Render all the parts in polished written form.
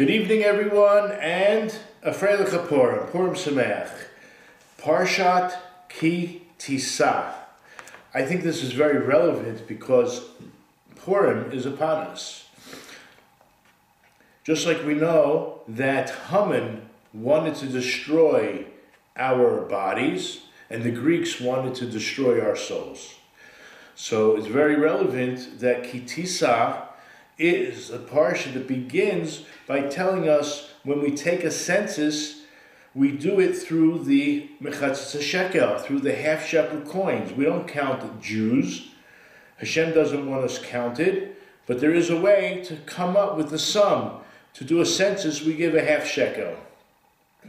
Good evening, everyone, and Afrei Purim, Purim Sameach, Parsha Ki Tisa. I think this is very relevant because Purim is upon us. Just like we know that Haman wanted to destroy our bodies, and the Greeks wanted to destroy our souls. So it's very relevant that Ki Tisa is a parsha that begins by telling us when we take a census, we do it through the mechatzis shekel, through the half shekel coins. We don't count Jews. Hashem doesn't want us counted, but there is a way to come up with the sum. To do a census, we give a half shekel.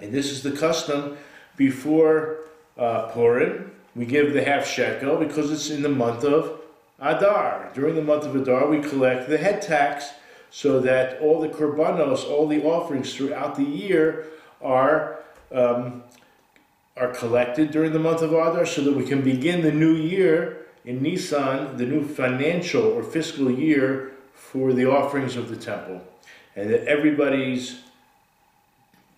And this is the custom before Purim. We give the half shekel because it's in the month of Adar. During the month of Adar, we collect the head tax so that all the korbanos, all the offerings throughout the year are collected during the month of Adar so that we can begin the new year in Nisan, the new financial or fiscal year for the offerings of the temple. And that everybody's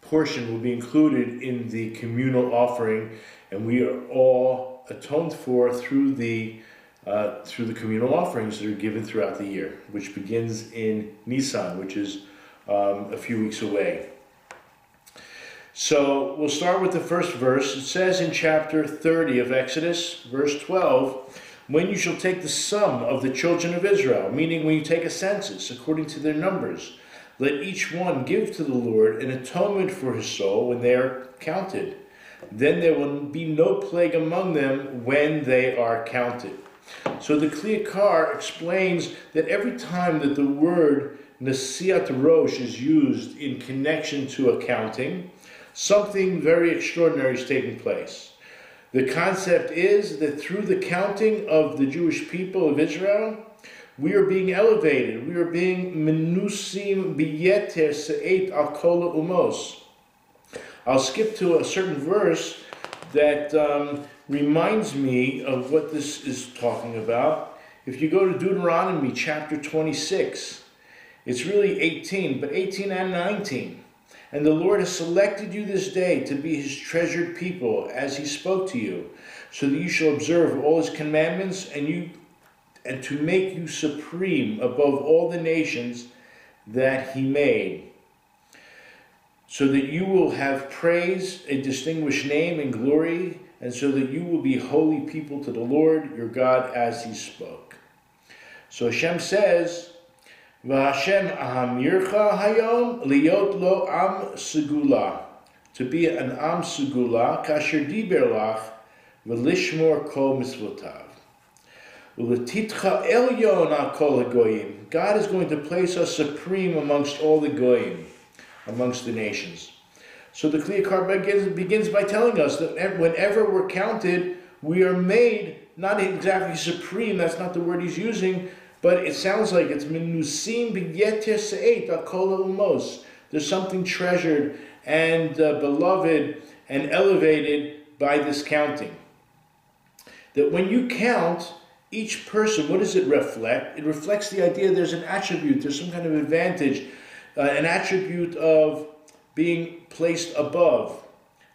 portion will be included in the communal offering, and we are all atoned for through the communal offerings that are given throughout the year, which begins in Nisan, which is a few weeks away. So we'll start with the first verse. It says in chapter 30 of Exodus, verse 12, when you shall take the sum of the children of Israel, meaning when you take a census according to their numbers, let each one give to the Lord an atonement for his soul when they are counted. Then there will be no plague among them when they are counted. So the Kli Yakar explains that every time that the word Nasiat Rosh is used in connection to accounting, something very extraordinary is taking place. The concept is that through the counting of the Jewish people of Israel, we are being elevated. We are being menusim biyeter se'et al kol umos. I'll skip to a certain verse that reminds me of what this is talking about. If you go to Deuteronomy chapter 26, it's really 18, but 18 and 19. And the Lord has selected you this day to be his treasured people, as he spoke to you, so that you shall observe all his commandments and to make you supreme above all the nations that he made, so that you will have praise, a distinguished name and glory, and so that you will be holy people to the Lord your God as he spoke. So Hashem says, V'Hashem ahamircha hayom liyot lo am segula, to be an am segula, kasher diber lach, v'lishmor kol mitzvotav. U'letitcha elyon al kol hagoyim. God is going to place us supreme amongst all the goyim, amongst the nations. So the Kli Yakar begins by telling us that whenever we're counted, we are made not exactly supreme. That's not the word he's using, but it sounds like it's menusim b'yeter se'et al kol ha'umos. There's something treasured and beloved and elevated by this counting. That when you count each person, what does it reflect? It reflects the idea there's an attribute, there's some kind of advantage, an attribute of being placed above.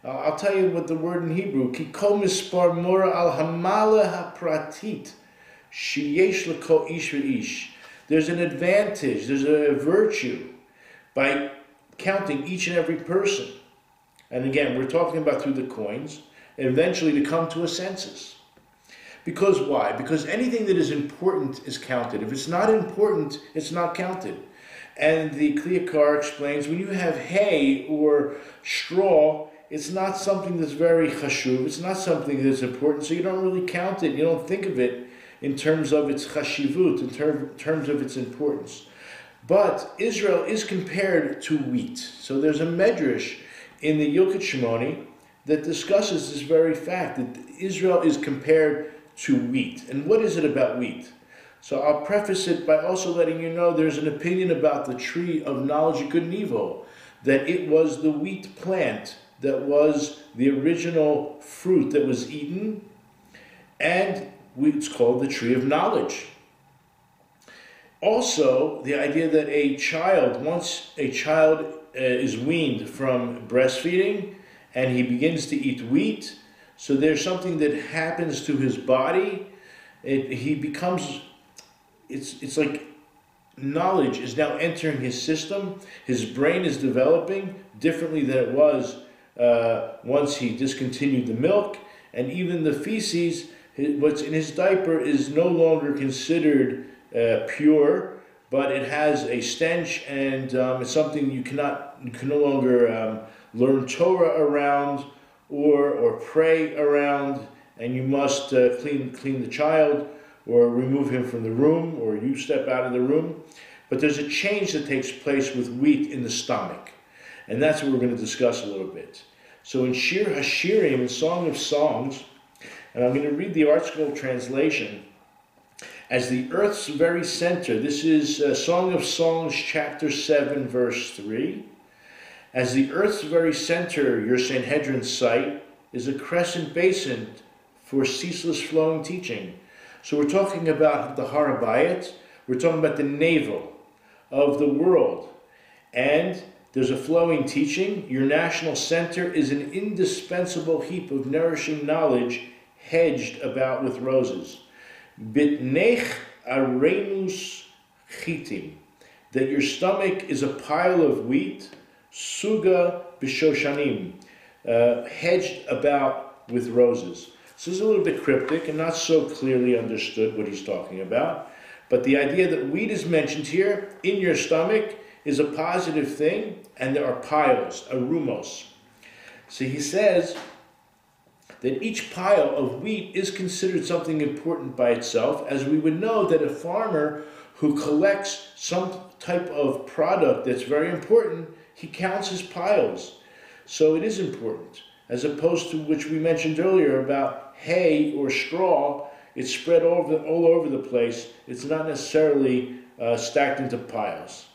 I'll tell you what the word in Hebrew, ki kol mispar mora al hamala hapratit, sheyesh leko ish ve'ish. There's an advantage, there's a virtue by counting each and every person. And again, we're talking about through the coins, and eventually to come to a census. Because why? Because anything that is important is counted. If it's not important, it's not counted. And the Kli Yakar explains, when you have hay or straw, it's not something that's very chashuv, it's not something that's important, so you don't really count it, you don't think of it in terms of its chashivut, in terms of its importance. But Israel is compared to wheat. So there's a medrash in the Yilkut Shimoni that discusses this very fact, that Israel is compared to wheat. And what is it about wheat? So I'll preface it by also letting you know there's an opinion about the tree of knowledge of good and evil, that it was the wheat plant that was the original fruit that was eaten, and it's called the tree of knowledge. Also, the idea that once a child is weaned from breastfeeding and he begins to eat wheat, so there's something that happens to his body. It's like knowledge is now entering his system. His brain is developing differently than it was once he discontinued the milk. And even the feces, what's in his diaper, is no longer considered pure, but it has a stench, and it's something you can no longer learn Torah around or pray around, and you must clean the child or remove him from the room, or you step out of the room. But there's a change that takes place with wheat in the stomach, and that's what we're going to discuss a little bit. So in Shir HaShirim, in Song of Songs, and I'm going to read the Art Scroll translation, as the earth's very center, this is Song of Songs, chapter 7, verse 3. As the earth's very center, your Sanhedrin site, is a crescent basin for ceaseless flowing teaching. So we're talking about the Har HaBayit, we're talking about the navel of the world. And there's a flowing teaching. Your national center is an indispensable heap of nourishing knowledge hedged about with roses. Bitnech arenus chitim, that your stomach is a pile of wheat, suga b'shoshanim, hedged about with roses. So it's a little bit cryptic and not so clearly understood what he's talking about. But the idea that wheat is mentioned here in your stomach is a positive thing, and there are piles, arumos. So he says that each pile of wheat is considered something important by itself, as we would know that a farmer who collects some type of product that's very important, he counts his piles. So it is important, as opposed to which we mentioned earlier about hay or straw. It's spread all over the place. It's not necessarily stacked into piles.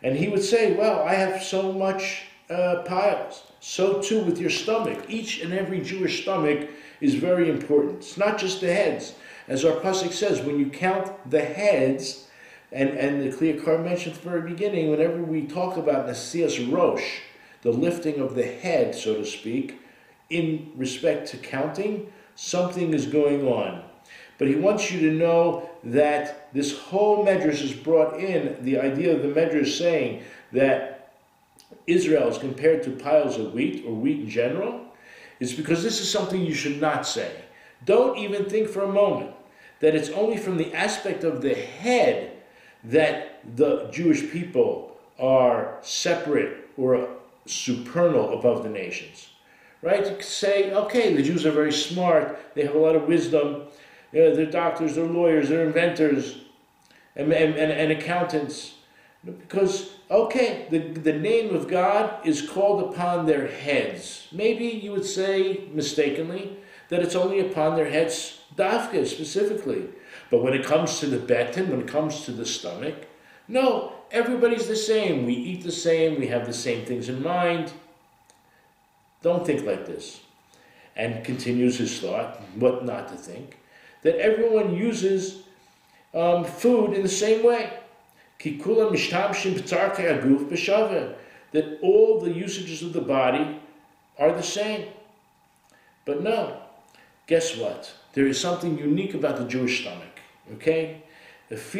And he would say, well, I have so much piles. So too with your stomach. Each and every Jewish stomach is very important. It's not just the heads. As our pasuk says, when you count the heads, and the Kli Yakar mentioned at the very beginning, whenever we talk about Nasias Rosh, the lifting of the head, so to speak, in respect to counting, something is going on. But he wants you to know that this whole medrash is brought in, the idea of the medrash saying that Israel is compared to piles of wheat, or wheat in general, is because this is something you should not say. Don't even think for a moment that it's only from the aspect of the head that the Jewish people are separate or supernal above the nations. Right? You could say, okay, the Jews are very smart, they have a lot of wisdom, they're doctors, they're lawyers, they're inventors, and accountants. Because, okay, the name of God is called upon their heads. Maybe you would say, mistakenly, that it's only upon their heads, dafka specifically. But when it comes to the beten, when it comes to the stomach, no, everybody's the same. We eat the same, we have the same things in mind. Don't think like this. And continues his thought, what not to think, that everyone uses food in the same way. That all the usages of the body are the same. But no, guess what? There is something unique about the Jewish stomach. Okay? There's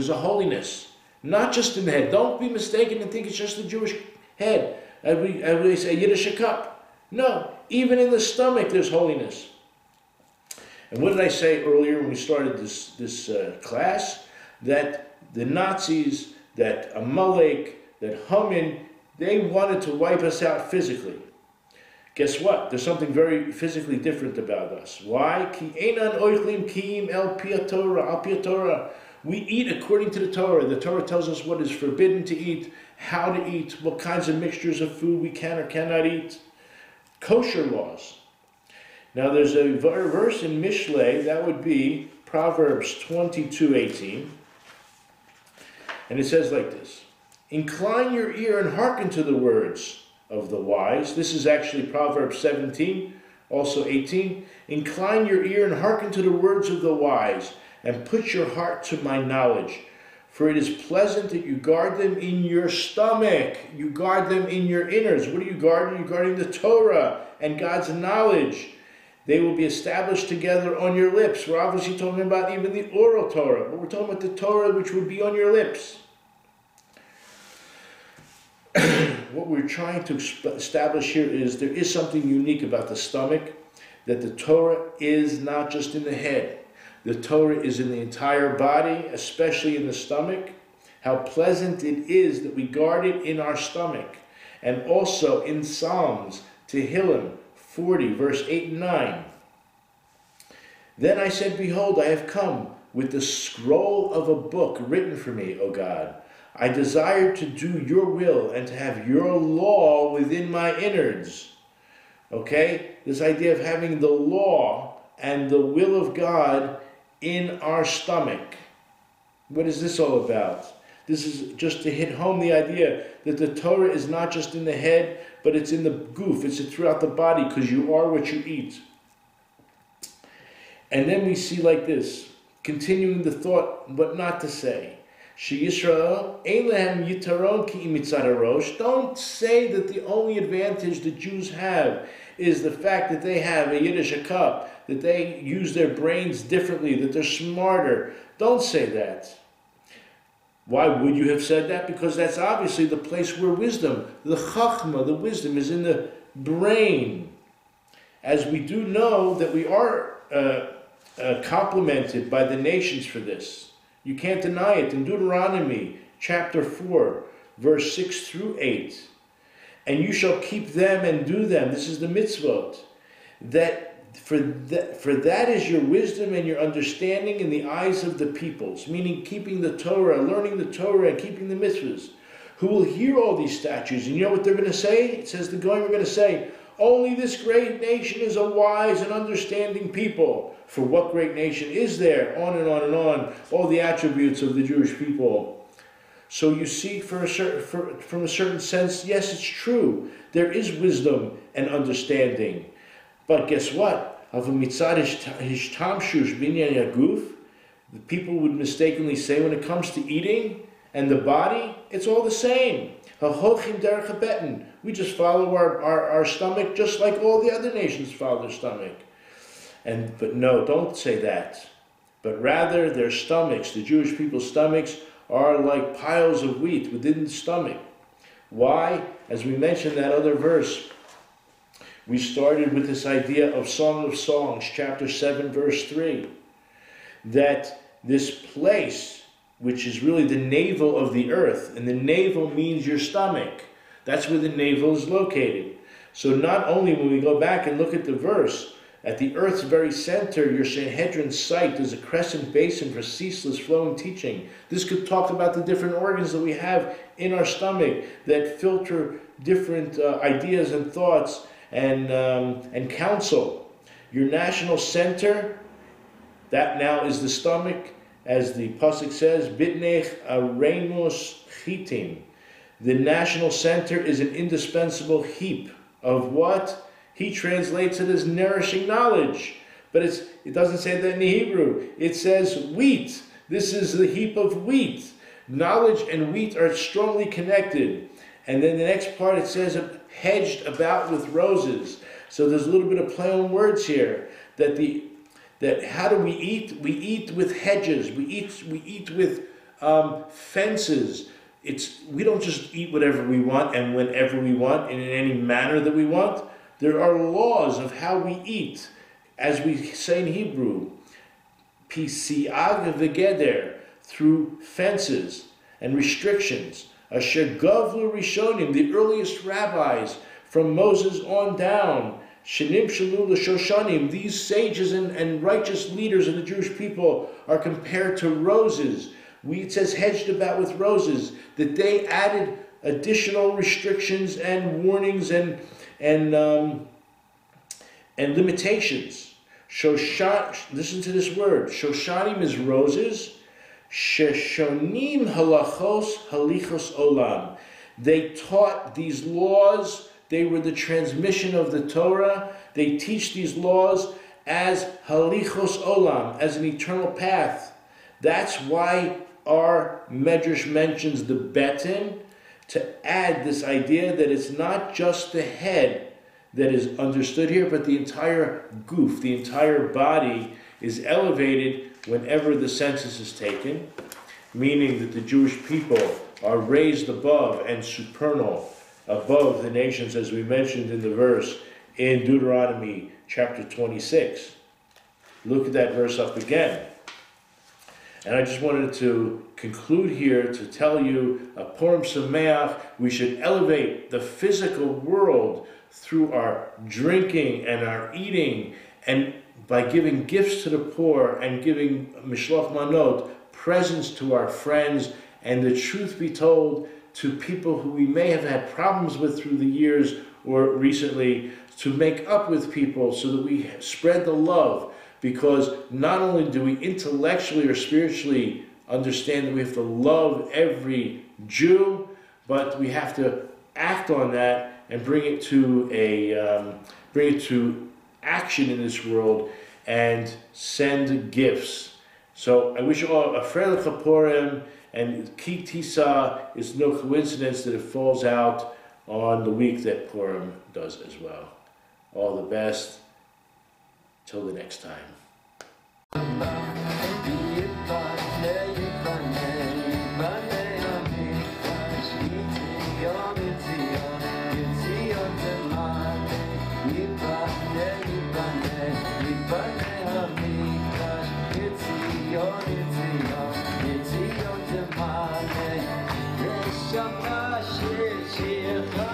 a holiness, not just in the head. Don't be mistaken and think it's just the Jewish head. As we say, Yiddish cup. No, even in the stomach there's holiness. And what did I say earlier when we started this class? That the Nazis, that Amalek, that Haman, they wanted to wipe us out physically. Guess what? There's something very physically different about us. Why? Ki einan oichlim kiim el pi Torah, al pi Torah. We eat according to the Torah. The Torah tells us what is forbidden to eat, how to eat, what kinds of mixtures of food we can or cannot eat. Kosher laws. Now there's a verse in Mishlei, that would be Proverbs 22:18. And it says like this: incline your ear and hearken to the words of the wise. This is actually Proverbs 17, also 18. Incline your ear and hearken to the words of the wise. and put your heart to my knowledge. For it is pleasant that you guard them in your stomach. You guard them in your innards. What are you guarding? You're guarding the Torah and God's knowledge. They will be established together on your lips. We're obviously talking about even the oral Torah, but we're talking about the Torah which would be on your lips. What we're trying to establish here is there is something unique about the stomach, that the Torah is not just in the head. The Torah is in the entire body, especially in the stomach. How pleasant it is that we guard it in our stomach. And also in Psalms, Tehillim 40, verse 8 and 9. Then I said, behold, I have come with the scroll of a book written for me, O God. I desire to do your will and to have your law within my innards. Okay? This idea of having the law and the will of God in our stomach. What is this all about? This is just to hit home the idea that the Torah is not just in the head, but it's in the goof, it's throughout the body, because you are what you eat. And then we see like this, continuing the thought, what not to say. Don't say that the only advantage the Jews have is the fact that they have a Yiddish cup, that they use their brains differently, that they're smarter. Don't say that. Why would you have said that? Because that's obviously the place where wisdom, the chachma, the wisdom is in the brain. As we do know that we are complimented by the nations for this. You can't deny it. In Deuteronomy chapter 4, verse 6 through 8. And you shall keep them and do them. This is the mitzvot. For that is your wisdom and your understanding in the eyes of the peoples. Meaning keeping the Torah, learning the Torah, and keeping the mitzvahs. Who will hear all these statutes. And you know what they're going to say? It says the Goyim are going to say, only this great nation is a wise and understanding people. For what great nation is there? On and on and on. All the attributes of the Jewish people. So you see, from a certain sense, yes, it's true. There is wisdom and understanding. But guess what? The people would mistakenly say when it comes to eating and the body, it's all the same. We just follow our stomach just like all the other nations follow their stomach. But no, don't say that. But rather their stomachs, the Jewish people's stomachs, are like piles of wheat within the stomach. Why? As we mentioned that other verse, we started with this idea of Song of Songs, chapter 7, verse 3. That this place, which is really the navel of the earth, and the navel means your stomach. That's where the navel is located. So not only when we go back and look at the verse, at the earth's very center, your Sanhedrin site is a crescent basin for ceaseless flowing teaching. This could talk about the different organs that we have in our stomach that filter different ideas and thoughts and counsel. Your national center, that now is the stomach, as the pasuk says, Bitnech Arenos Chitim. The national center is an indispensable heap of what? He translates it as nourishing knowledge. But it doesn't say that in the Hebrew. It says wheat. This is the heap of wheat. Knowledge and wheat are strongly connected. And then the next part it says hedged about with roses. So there's a little bit of play on words here. That how do we eat? We eat with hedges. We eat with fences. We don't just eat whatever we want and whenever we want and in any manner that we want. There are laws of how we eat, as we say in Hebrew, pisiag v'geder, through fences and restrictions. Asher gavlu rishonim, the earliest rabbis from Moses on down, shenim shalu l'shoshanim, these sages and righteous leaders of the Jewish people are compared to roses. It says hedged about with roses, that they added additional restrictions and warnings and limitations. Listen to this word. Shoshanim is roses. Sheshonim halachos halichos olam. They taught these laws. They were the transmission of the Torah. They teach these laws as halichos olam, as an eternal path. That's why our Medrash mentions the betin, to add this idea that it's not just the head that is understood here, but the entire goof, the entire body is elevated whenever the census is taken, meaning that the Jewish people are raised above and supernal, above the nations, as we mentioned in the verse in Deuteronomy chapter 26. Look at that verse up again. And I just wanted to conclude here to tell you, a Purim Sameach, we should elevate the physical world through our drinking and our eating, and by giving gifts to the poor and giving Mishloach Manot, presents to our friends, and the truth be told, to people who we may have had problems with through the years or recently, to make up with people so that we spread the love. Because not only do we intellectually or spiritually understand that we have to love every Jew, but we have to act on that and bring it to action in this world and send gifts. So I wish you all a Freilich Purim, and Ki Tisa is no coincidence that it falls out on the week that Purim does as well. All the best. Till the next time. Shushan Purim.